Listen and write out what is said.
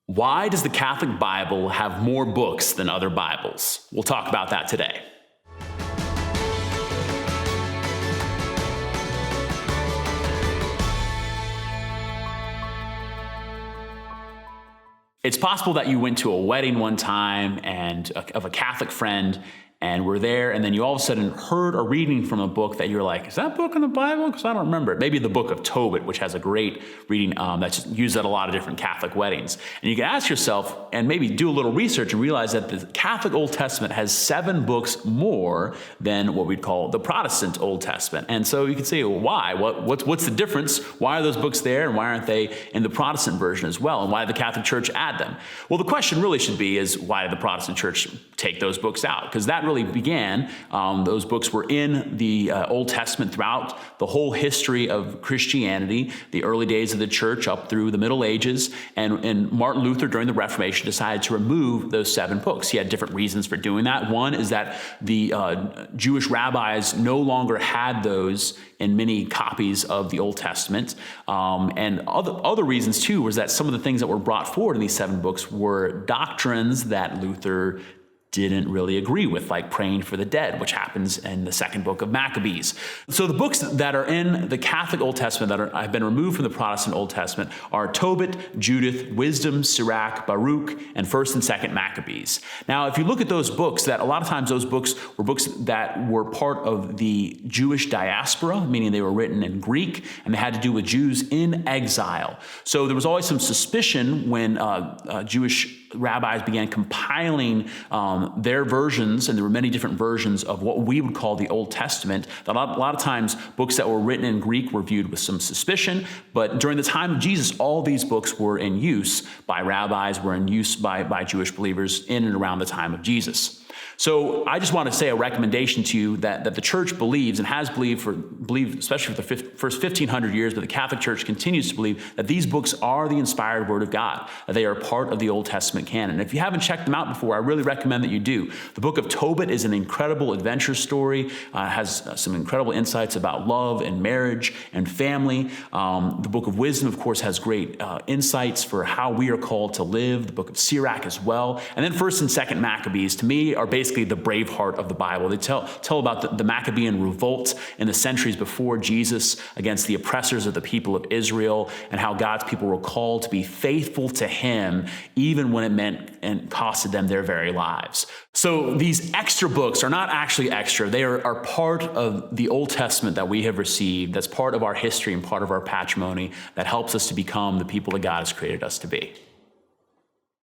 Why does the Catholic Bible have more books than other Bibles? We'll talk about that today. It's possible that you went to a wedding one time of a Catholic friend and were there, and then you all of a sudden heard a reading from a book that you're like, is that book in the Bible? Because I don't remember it. Maybe the book of Tobit, which has a great reading that's used at a lot of different Catholic weddings. And you can ask yourself, and maybe do a little research and realize that the Catholic Old Testament has 7 books more than what we'd call the Protestant Old Testament. And so you can say, well, why? What's the difference? Why are those books there, and why aren't they in the Protestant version as well? And why did the Catholic Church add them? Well, the question really should be is, why did the Protestant Church take those books out? Because that really began, those books were in the Old Testament throughout the whole history of Christianity, the early days of the church up through the Middle Ages, and Martin Luther during the Reformation decided to remove those 7 books. He had different reasons for doing that. One is that the Jewish rabbis no longer had those in many copies of the Old Testament. And other reasons too was that some of the things that were brought forward in these 7 books were doctrines that Luther didn't really agree with, like praying for the dead, which happens in the 2nd book of Maccabees. So the books that are in the Catholic Old Testament that have been removed from the Protestant Old Testament are Tobit, Judith, Wisdom, Sirach, Baruch, and 1st and 2nd Maccabees. Now, if you look at those books, that a lot of times those books were books that were part of the Jewish diaspora, meaning they were written in Greek, and they had to do with Jews in exile. So there was always some suspicion when Jewish rabbis began compiling their versions, and there were many different versions of what we would call the Old Testament, that a lot of times books that were written in Greek were viewed with some suspicion. But during the time of Jesus, all these books were in use by rabbis, were in use by Jewish believers in and around the time of Jesus. So I just want to say a recommendation to you that the church believes and has believed especially for the first 1,500 years, but the Catholic Church continues to believe that these books are the inspired Word of God, that they are part of the Old Testament canon. And if you haven't checked them out before, I really recommend that you do. The book of Tobit is an incredible adventure story, has some incredible insights about love and marriage and family. The book of Wisdom, of course, has great insights for how we are called to live. The book of Sirach as well. And then 1st and 2nd Maccabees, to me, are basically the brave heart of the Bible. They tell about the Maccabean revolt in the centuries before Jesus against the oppressors of the people of Israel, and how God's people were called to be faithful to him, even when it meant and costed them their very lives. So these extra books are not actually extra. They are part of the Old Testament that we have received, that's part of our history and part of our patrimony that helps us to become the people that God has created us to be.